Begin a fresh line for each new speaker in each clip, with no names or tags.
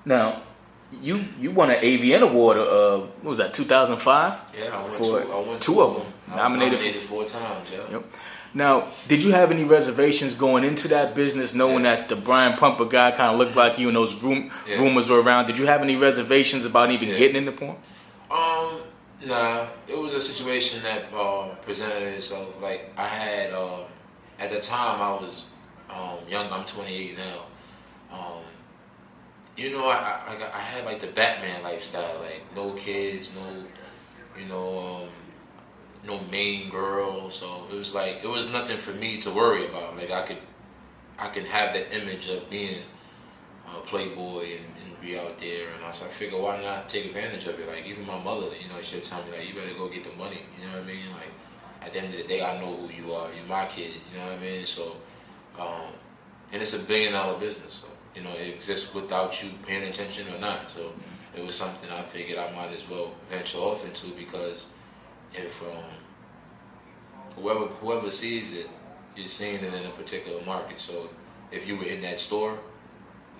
Now, you won an AVN award. What was that? 2005.
Yeah, I won
two of them.
I was nominated 4 times. Yeah.
Yep. Now, did you have any reservations going into that business, knowing that the Brian Pumper guy kind of looked like you and those rumors were around? Did you have any reservations about even getting into porn?
Nah. It was a situation that presented itself. Like I had, at the time I was young. I'm 28 now. You know, I had like the Batman lifestyle, like no kids, no main girl. So it was like it was nothing for me to worry about. Like I could have that image of being a playboy and be out there. And I figure why not take advantage of it? Like even my mother, she'll tell me like you better go get the money. You know what I mean? Like at the end of the day, I know who you are. You're my kid. You know what I mean? So, and it's $1 billion business. So. It exists without you paying attention or not. So it was something I figured I might as well venture off into because if whoever sees it, you're seeing it in a particular market. So if you were in that store,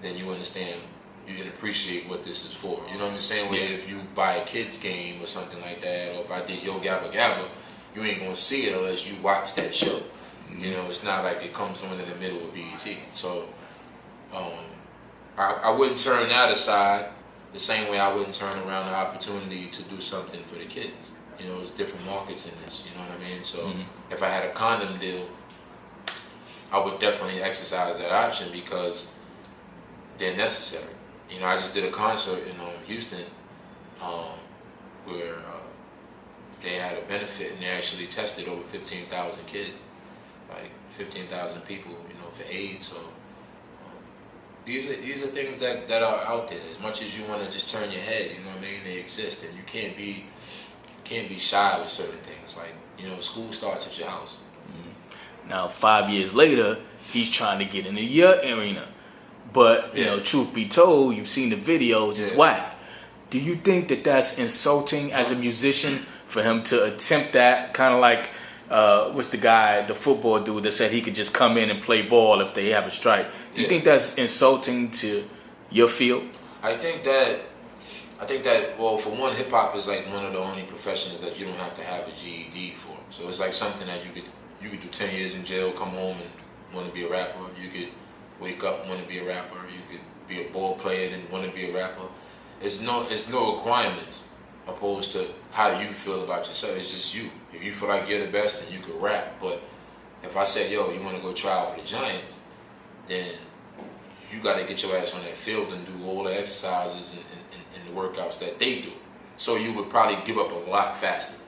then you understand, you can appreciate what this is for. You know what I'm saying? Where if you buy a kid's game or something like that, or if I did Yo Gabba Gabba, you ain't gonna see it unless you watch that show. It's not like it comes on in the middle of BET. So I wouldn't turn that aside the same way I wouldn't turn around the opportunity to do something for the kids. There's different markets in this, you know what I mean? So if I had a condom deal, I would definitely exercise that option because they're necessary. I just did a concert in Houston where they had a benefit and they actually tested over 15,000 kids, like 15,000 people, for AIDS. So these are things that are out there. As much as you want to just turn your head, they exist, and you can't be shy with certain things. Like school starts at your house.
Now 5 years later, he's trying to get into your arena, but truth be told, you've seen the videos. It's whack. Do you think that that's insulting as a musician for him to attempt that? Kind of like what's the guy, the football dude that said he could just come in and play ball if they have a strike. Do you think that's insulting to your field?
I think that well, for one, hip hop is like one of the only professions that you don't have to have a GED for. So it's like something that you could do 10 years in jail, come home and want to be a rapper. You could wake up and want to be a rapper. You could be a ball player and want to be a rapper. It's no requirements opposed to how you feel about yourself. It's just you. If you feel like you're the best, then you could rap. But if I said, yo, you want to go try out for the Giants, then you got to get your ass on that field and do all the exercises and the workouts that they do. So you would probably give up a lot faster.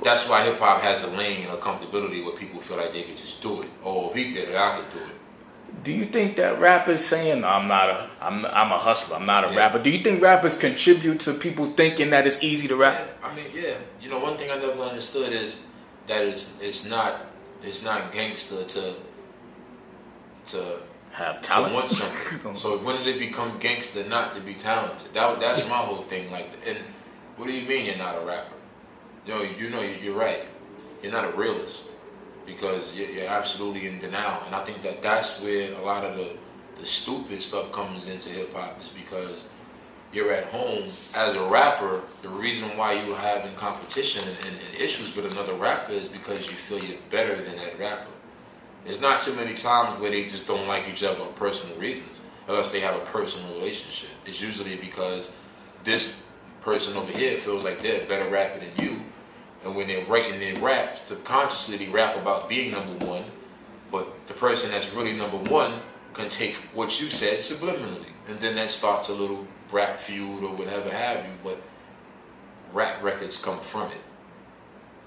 That's why hip hop has a lane and a comfortability where people feel like they could just do it. Oh, if he did it, I could do it.
Do you think that rappers saying I'm a hustler, I'm not a rapper? Do you think rappers contribute to people thinking that it's easy to rap?
Yeah. One thing I never understood is that it's not gangster to
have talent,
to want something. So when did it become gangster not to be talented? That's my whole thing. Like, and what do you mean you're not a rapper? You're right. You're not a realist because you're absolutely in denial. And I think that's where a lot of the stupid stuff comes into hip hop is because you're at home as a rapper. The reason why you're having competition and issues with another rapper is because you feel you're better than that rapper. There's not too many times where they just don't like each other for personal reasons, unless they have a personal relationship. It's usually because this person over here feels like they're a better rapper than you, and when they're writing their raps, subconsciously they rap about being number one, but the person that's really number one can take what you said subliminally, and then that starts a little rap feud or whatever have you, but rap records come from it.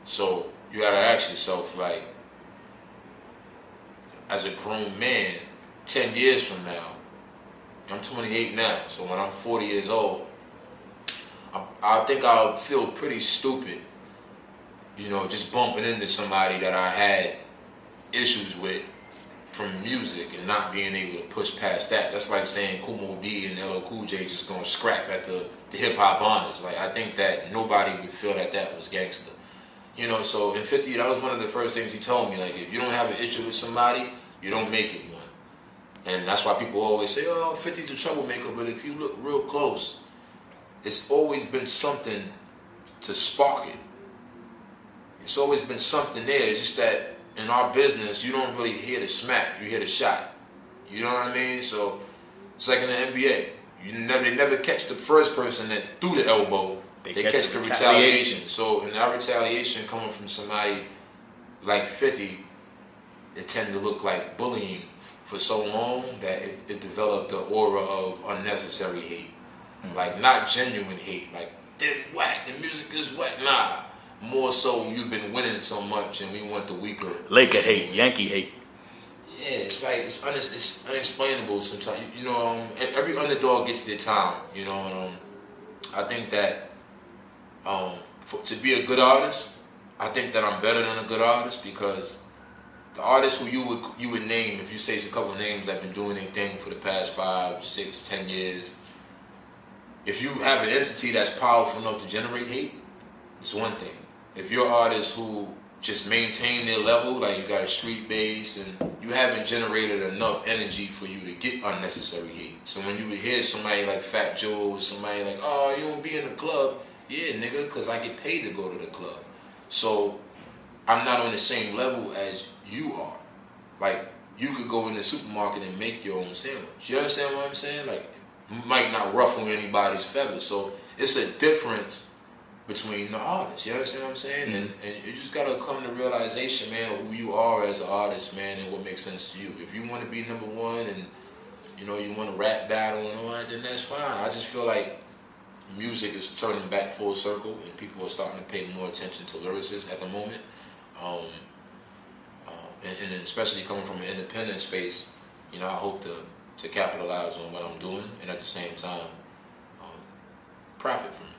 So you gotta ask yourself, like, as a grown man, 10 years from now, I'm 28 now, so when I'm 40 years old, I think I'll feel pretty stupid, just bumping into somebody that I had issues with from music and not being able to push past that. That's like saying Kumo D and LL Cool J just gonna scrap at the hip hop honors. Like, I think that nobody would feel that was gangster. So in 50, that was one of the first things he told me. Like, if you don't have an issue with somebody, you don't make it one. And that's why people always say, oh, 50's a troublemaker. But if you look real close, it's always been something to spark it. It's always been something there. It's just that in our business, you don't really hear the smack. You hear the shot. You know what I mean? So it's like in the NBA. They never catch the first person that threw the elbow. They catch the retaliation. So in that retaliation coming from somebody like 50, it tended to look like bullying for so long that it developed the aura of unnecessary hate. Like not genuine hate. Like, they're whack, the music is whack. Nah. More so you've been winning so much and we want the weaker.
Laker hate, Yankee hate.
Yeah, it's like it's unexplainable sometimes. You know, every underdog gets their time. You know, I think that to be a good artist, I think that I'm better than a good artist because the artists who you would name, if you say a couple of names that have been doing their thing for the past 5, 6, 10 years, if you have an entity that's powerful enough to generate hate, it's one thing. If you're artists who just maintain their level, like you got a street base and you haven't generated enough energy for you to get unnecessary hate. So when you would hear somebody like Fat Joe or somebody like, oh, you won't be in the club. Yeah, nigga, because I get paid to go to the club. So I'm not on the same level as you are. Like, you could go in the supermarket and make your own sandwich. You understand what I'm saying? Like, might not ruffle anybody's feathers. So it's a difference between the artists, you understand what I'm saying? And you just gotta come to realization, man, of who you are as an artist, man, and what makes sense to you. If you want to be number one and you know you want to rap battle and all that, then that's fine. I just feel like music is turning back full circle, and people are starting to pay more attention to lyricists at the moment. And especially coming from an independent space, you know, I hope to capitalize on what I'm doing, and at the same time, profit from it.